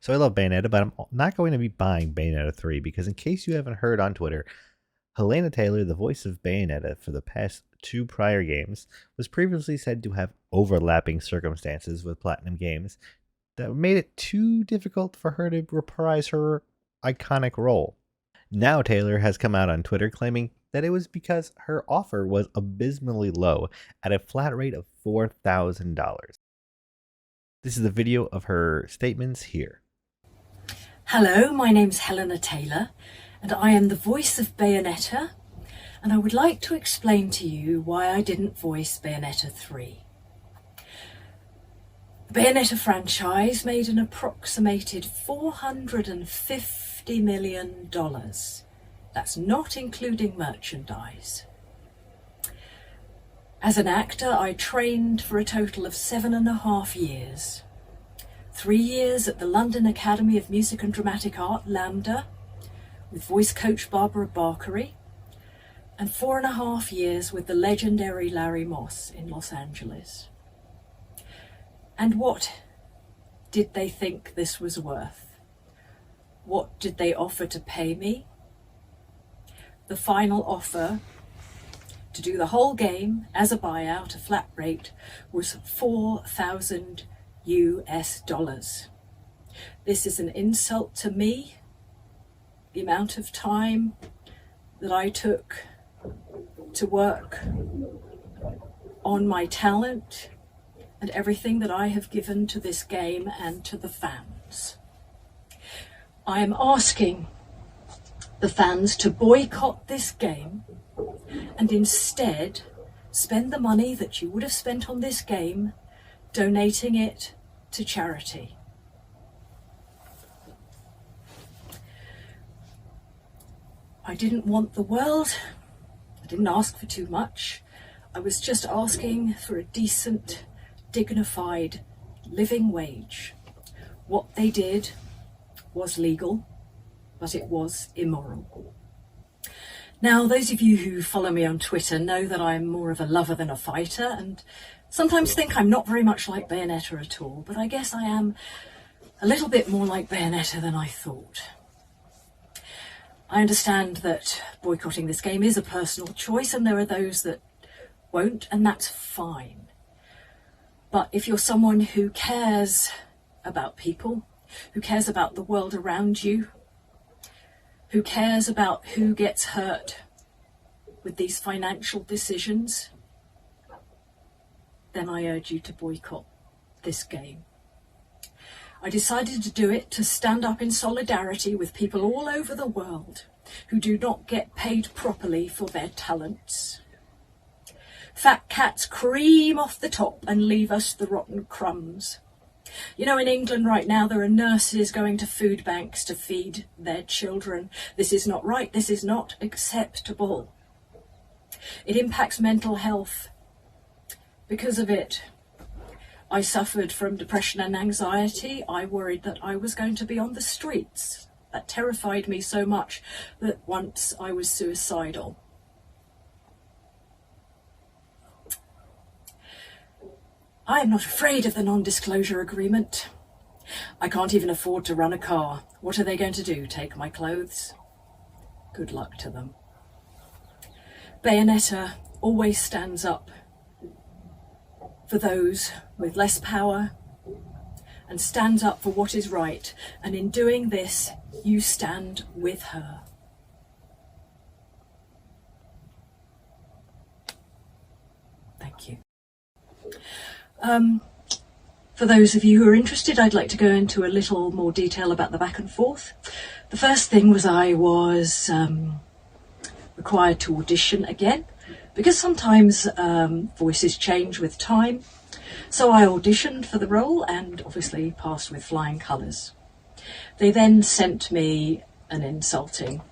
So I love Bayonetta, but I'm not going to be buying Bayonetta 3 because, in case you haven't heard on Twitter, Hellena Taylor, the voice of Bayonetta for the past two prior games, was previously said to have overlapping circumstances with Platinum Games that made it too difficult for her to reprise her iconic role. Now Taylor has come out on Twitter claiming that it was because her offer was abysmally low at a flat rate of $4,000. This is the video of her statements here. Hello, my name's Hellena Taylor, and I am the voice of Bayonetta, and I would like to explain to you why I didn't voice Bayonetta 3. The Bayonetta franchise made an approximated $450 million. That's not including merchandise. As an actor, I trained for a total of 7.5 years. 3 years at the London Academy of Music and Dramatic Art, LAMDA, with voice coach Barbara Barkery, and 4.5 years with the legendary Larry Moss in Los Angeles. And what did they think this was worth? What did they offer to pay me? The final offer to do the whole game as a buyout, a flat rate, was $4,000 US. This is an insult to me, the amount of time that I took to work on my talent and everything that I have given to this game and to the fans. I am asking the fans to boycott this game and instead spend the money that you would have spent on this game donating it to charity. I didn't want the world. I didn't ask for too much. I was just asking for a decent, dignified living wage. What they did was legal, but it was immoral. Now, those of you who follow me on Twitter know that I'm more of a lover than a fighter, and sometimes think I'm not very much like Bayonetta at all, but I guess I am a little bit more like Bayonetta than I thought. I understand that boycotting this game is a personal choice, and there are those that won't, and that's fine. But if you're someone who cares about people, who cares about the world around you, who cares about who gets hurt with these financial decisions, then I urge you to boycott this game. I decided to do it to stand up in solidarity with people all over the world who do not get paid properly for their talents. Fat cats cream off the top and leave us the rotten crumbs. You know, in England right now, there are nurses going to food banks to feed their children. This is not right. This is not acceptable. It impacts mental health. Because of it, I suffered from depression and anxiety. I worried that I was going to be on the streets. That terrified me so much that once I was suicidal. I am not afraid of the non-disclosure agreement. I can't even afford to run a car. What are they going to do? Take my clothes? Good luck to them. Bayonetta always stands up for those with less power and stands up for what is right. And in doing this, you stand with her. Thank you. For those of you who are interested, I'd like to go into a little more detail about the back and forth. The first thing was I was required to audition again, because sometimes voices change with time. So I auditioned for the role and obviously passed with flying colours. They then sent me an insulting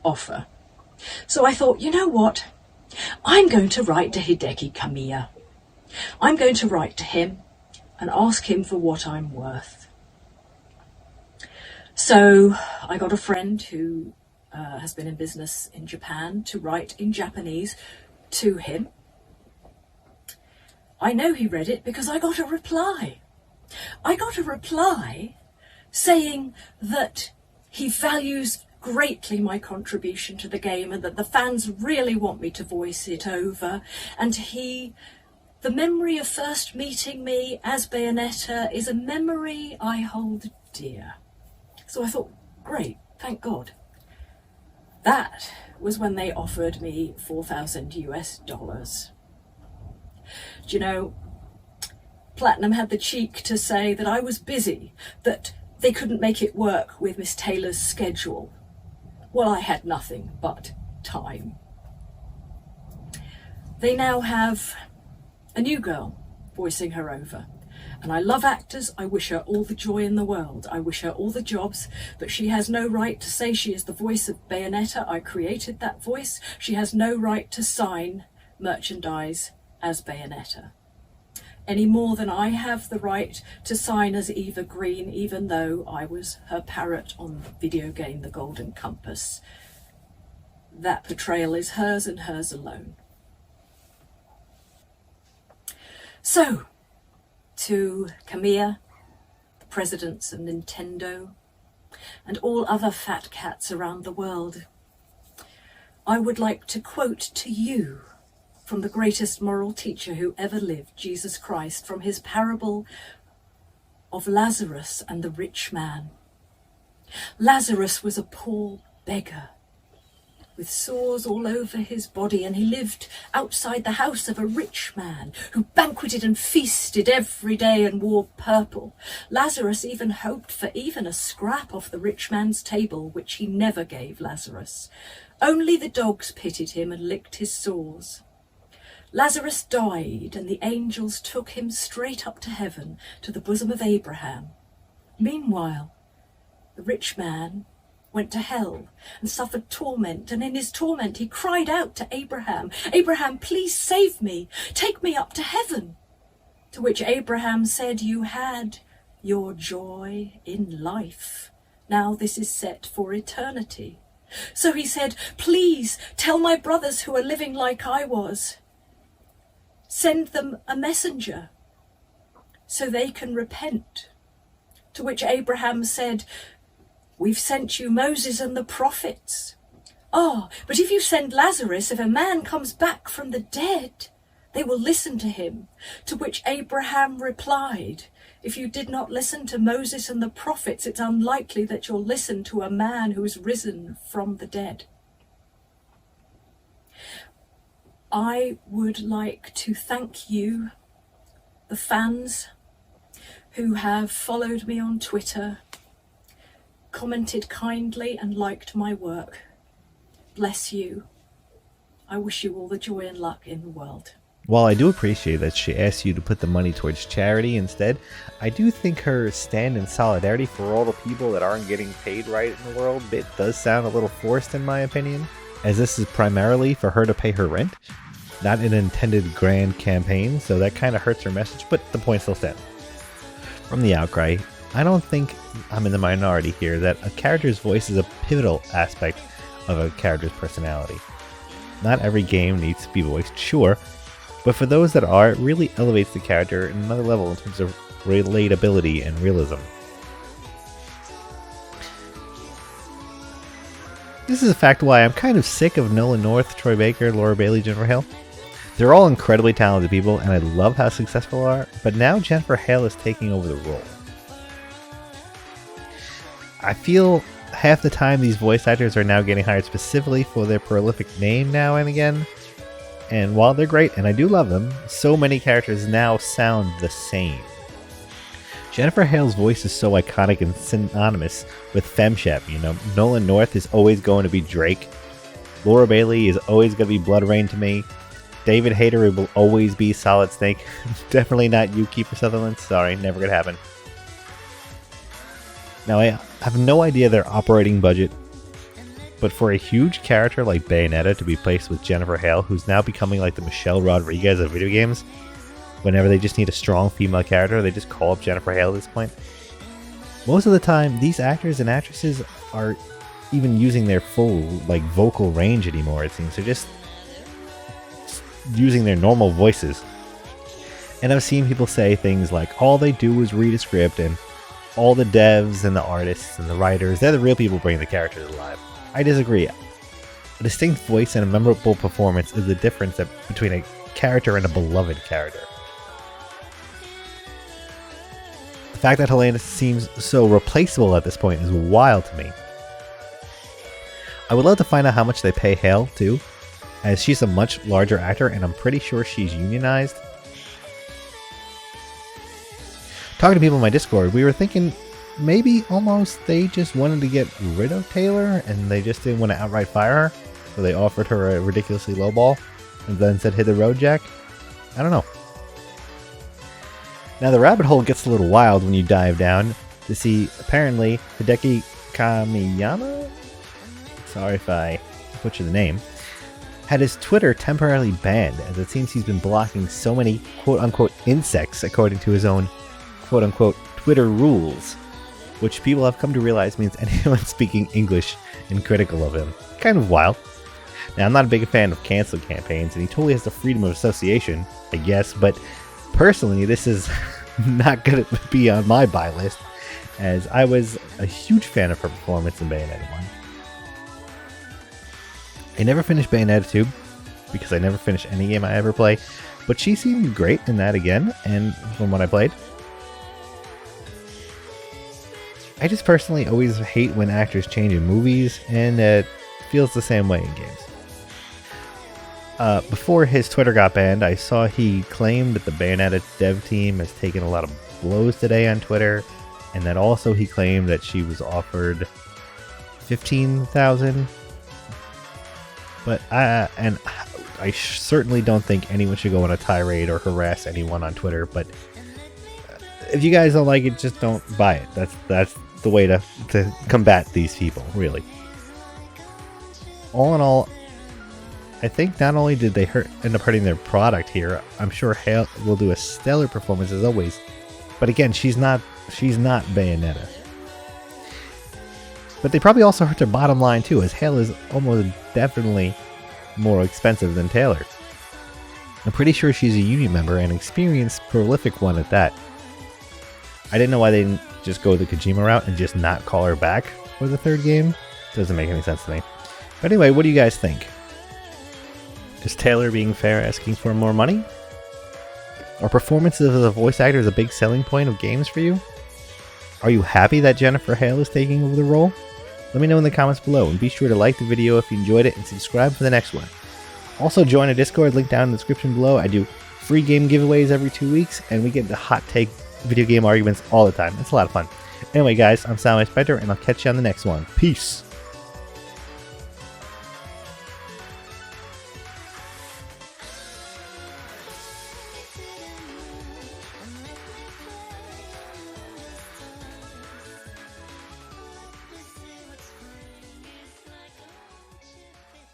offer. So I thought, you know what? I'm going to write to Hideki Kamiya. I'm going to write to him and ask him for what I'm worth. So I got a friend who has been in business in Japan to write in Japanese to him. I know he read it because I got a reply. I got a reply saying that he values greatly my contribution to the game and that the fans really want me to voice it over. And the memory of first meeting me as Bayonetta is a memory I hold dear. So I thought, great, thank God. That was when they offered me $4,000. Do you know, Platinum had the cheek to say that I was busy, that they couldn't make it work with Miss Taylor's schedule. Well, I had nothing but time. They now have a new girl voicing her over. And I love actors. I wish her all the joy in the world. I wish her all the jobs, but she has no right to say she is the voice of Bayonetta. I created that voice. She has no right to sign merchandise as Bayonetta, any more than I have the right to sign as Eva Green, even though I was her parrot on the video game The Golden Compass. That portrayal is hers and hers alone. So, to Kamiya, the presidents of Nintendo, and all other fat cats around the world, I would like to quote to you from the greatest moral teacher who ever lived, Jesus Christ, from his parable of Lazarus and the rich man. Lazarus was a poor beggar with sores all over his body, and he lived outside the house of a rich man who banqueted and feasted every day and wore purple. Lazarus even hoped for even a scrap off the rich man's table, which he never gave Lazarus. Only the dogs pitied him and licked his sores. Lazarus died, and the angels took him straight up to heaven, to the bosom of Abraham. Meanwhile, the rich man went to hell and suffered torment, and in his torment he cried out to Abraham, "Abraham, please save me, take me up to heaven." To which Abraham said, "You had your joy in life. Now this is set for eternity." So he said, "Please tell my brothers who are living like I was, send them a messenger so they can repent." To which Abraham said, "We've sent you Moses and the prophets." "Ah, but if you send Lazarus, if a man comes back from the dead, they will listen to him." To which Abraham replied, "If you did not listen to Moses and the prophets, it's unlikely that you'll listen to a man who's risen from the dead." I would like to thank you, the fans who have followed me on Twitter, commented kindly and liked my work. Bless you. I wish you all the joy and luck in the world. While I do appreciate that she asked you to put the money towards charity instead, I do think her stand in solidarity for all the people that aren't getting paid right in the world bit does sound a little forced in my opinion, as this is primarily for her to pay her rent, not an intended grand campaign, so that kind of hurts her message, but the point still stands. From the outcry, I don't think I'm in the minority here that a character's voice is a pivotal aspect of a character's personality. Not every game needs to be voiced, sure, but for those that are, it really elevates the character in another level in terms of relatability and realism. This is a fact why I'm kind of sick of Nolan North, Troy Baker, Laura Bailey, Jennifer Hale. They're all incredibly talented people, and I love how successful they are, but now Jennifer Hale is taking over the role. I feel half the time these voice actors are now getting hired specifically for their prolific name now and again, and while they're great, and I do love them, so many characters now sound the same. Jennifer Hale's voice is so iconic and synonymous with FemShep, you know. Nolan North is always going to be Drake. Laura Bailey is always going to be Blood Rain to me. David Hayter will always be Solid Snake. Definitely not you, Kiefer Sutherland. Sorry, never gonna happen. Now, I have no idea their operating budget, but for a huge character like Bayonetta to be placed with Jennifer Hale, who's now becoming like the Michelle Rodriguez of video games, whenever they just need a strong female character, they just call up Jennifer Hale at this point. Most of the time, these actors and actresses are even using their full like vocal range anymore, it seems. They're just using their normal voices. And I've seen people say things like all they do is read a script and all the devs and the artists and the writers, they're the real people bringing the characters alive. I disagree. A distinct voice and a memorable performance is the difference between a character and a beloved character. The fact that Hellena seems so replaceable at this point is wild to me. I would love to find out how much they pay Hale too, as she's a much larger actor and I'm pretty sure she's unionized. Talking to people in my Discord, we were thinking maybe almost they just wanted to get rid of Taylor and they just didn't want to outright fire her, so they offered her a ridiculously low ball and then said hit the road, Jack. I don't know. Now the rabbit hole gets a little wild when you dive down to see apparently Hideki Kamiyama, sorry if I butcher the name, had his Twitter temporarily banned as it seems he's been blocking so many quote-unquote insects according to his own quote-unquote Twitter rules, which people have come to realize means anyone speaking English and critical of him. Kind of wild. Now, I'm not a big fan of cancel campaigns, and he totally has the freedom of association, I guess, but personally, this is not going to be on my buy list, as I was a huge fan of her performance in Bayonetta 1. I never finished Bayonetta 2, because I never finish any game I ever play, but she seemed great in that again, and from what I played. I just personally always hate when actors change in movies, and it feels the same way in games. Before his Twitter got banned, I saw he claimed that the Bayonetta dev team has taken a lot of blows today on Twitter, and that also he claimed that she was offered $15,000. But I certainly don't think anyone should go on a tirade or harass anyone on Twitter. But if you guys don't like it, just don't buy it. That's the way to combat these people, really. All in all, I think not only did they end up hurting their product here, I'm sure Hale will do a stellar performance as always. But again, she's not Bayonetta. But they probably also hurt their bottom line too, as Hale is almost definitely more expensive than Taylor. I'm pretty sure she's a union member, and an experienced, prolific one at that. I didn't know why they didn't just go the Kojima route and just not call her back for the third game. Doesn't make any sense to me. But anyway, what do you guys think? Is Taylor being fair asking for more money? Are performances as a voice actor a big selling point of games for you? Are you happy that Jennifer Hale is taking over the role? Let me know in the comments below, and be sure to like the video if you enjoyed it and subscribe for the next one. Also join a Discord, link down in the description below. I do free game giveaways every 2 weeks, and we get the hot take video game arguments all the time. It's a lot of fun. Anyway guys, I'm Samurai Spectre, and I'll catch you on the next one. Peace!